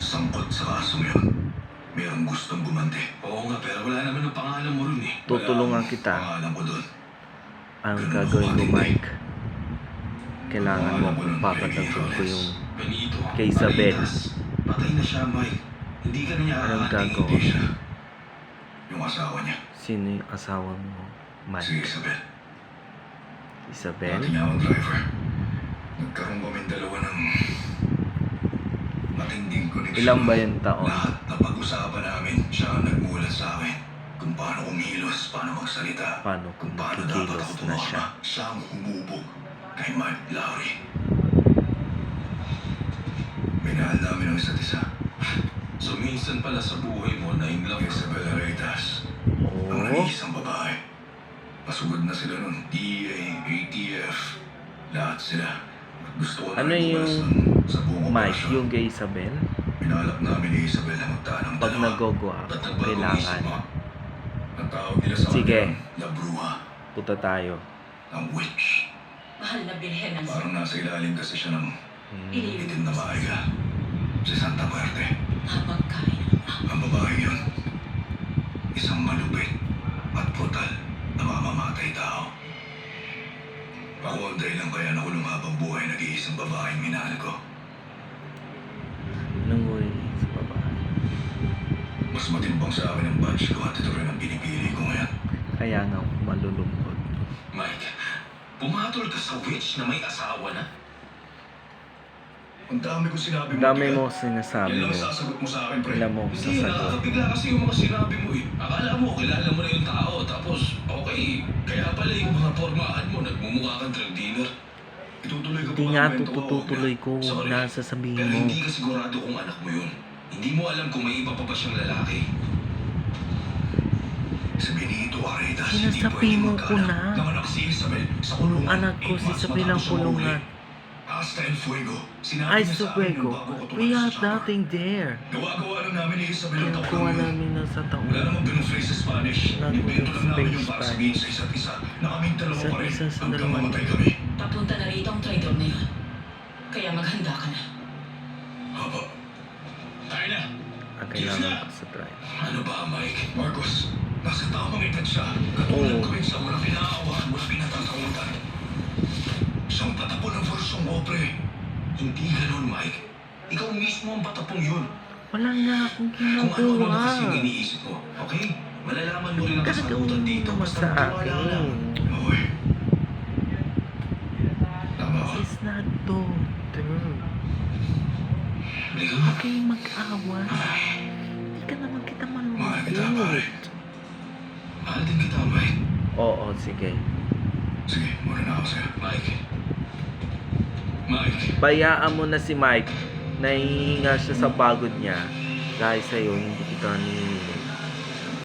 sangkot sa kasong yun. Merong gustong gumanti. Oo nga, pero wala naman ang pangalan mo rin eh. Tutulungan kita. Pangalan ko dun. Ang Ganun gagawin ko, katindi. Mike, kailangan mo Pangalan ko nun, papatagot ko yung Benito kay Isabel. Arias. Patay na siya, Mike. Hindi ka na niya Anong aanting, gagawin? hindi siya. Yung asawa niya. Sino yung asawa mo, Si Mike? Isabel. Isabel? Dati niya akong driver. Nagkaroon kaming dalawa ng matinding koneksyon. Ilang ba yung taon? Lahat na pag-usapan namin, siya ang nagmulat sa akin. Kung paano kumilos, paano magsalita. Paano kung Kung paano dapat nakikilos ako na siya? tumama. Siya ang humubog kay Mark Lowry. Minahal namin ang isa't isa. So minsan pala sa buhay mo na in love Isabel Aretas. Ang Oo. nag-iisang babae. Pasugod na sila nun. DEA, ATF. Lahat sila. At gusto ko Ano na rin yung bukas sa buong Mike, operasyon. yung kay Isabel? Pinalak namin ni Isabel na magtaan ng Pag dalawa. nag-go At ako, nagbagong kailangan. isip mo. Ang tawag nila sa Sige. kanya, La Bruja. Punta tayo. Ang witch. Mahal na Birhen ng Parang nasa ilalim kasi siya ng Hmm. itim na maiga. Si Santa Muerte. Napagkain ng Ang babae yun. Isang malupit at brutal na mamamatay tao. Ako ang dahilan kaya nakulong habang buhay nag-iisang babaeng minahal ko. Nanguwi sa babae. Mas matimbang sa akin ang badge ko at ito rin ang pinipili ko ngayon. Kaya nga ako malulungkot. Mike, pumatol ka sa witch na may asawa na? Ang dami ko sinabi mo. Dami Tika. mo sinasabi Yan lang mo. ang sasagot mo sa akin, pre. Alam mo, Hindi, sasagot. nakakabigla kasi yung mga sinabi mo eh. Akala mo, kilala mo na yung tao. Tapos, okay, kaya pala yung mga pormahan mo, nagmumukha kang drug dealer. Itutuloy ko Hindi pa nga ang kwento ko, tutuloy ko Sorry, na sasabihin pero mo. hindi ka sigurado kung anak mo yun. Hindi mo alam kung may iba pa ba siyang lalaki. Si Benito Aretas, hindi Sinasabi pwede mo ko magkaanak. na. Nanganak si Isabel sa kulungan. Anak ko, 8 si months Isabel ang matapos siya kulungan. mahuli. Hasta el fuego. Sinabi Ay, niya so sa akin Fuego. nung bago ko We tumakas have sa chopper. nothing there. Gawa-gawa lang namin ni Isabel ang Ginagawa taon nun. namin na sa taon. Wala namang ganung phrase sa Spanish. Naging Invento lang namin yung para Spanish. sabihin sa isa't isa na kaming dalawa Isa't pa rin isa sa hanggang dalawa. mamatay kami. Papunta na rito ang traidor na yun. Kaya maghanda ka na. Haba. Tayo na. Ang kailangan ko sa drive. Ano ba, Mike? Marcos, nasa tamang edad siya. Katulad Oo. ko rin sa mga pinaawahan mo na pinatatakutan. Siyang patapon ng versong mo, pre. Hindi ganun, Mike. Ikaw mismo ang patapong yun. Wala nga akong Kung ano-ano na kasi yung ginagawa. iniisip mo, okay? Malalaman mo rin ang Gagawin kasagutan mo dito. naman Basta sa magtiwala ka lang. akin. Okay. Tama ka. It's not true. Hindi ka. Huwag kayong mag-away. Hindi ka naman kita Mahal kita, pare. malulungkot. Mahal din kita, Mike. Oo, sige. Sige, muna na ako sa'yo. Mike. Bayaan mo na si Mike. Nahihinga siya sa pagod niya. Dahil sa'yo, hindi kita nililink.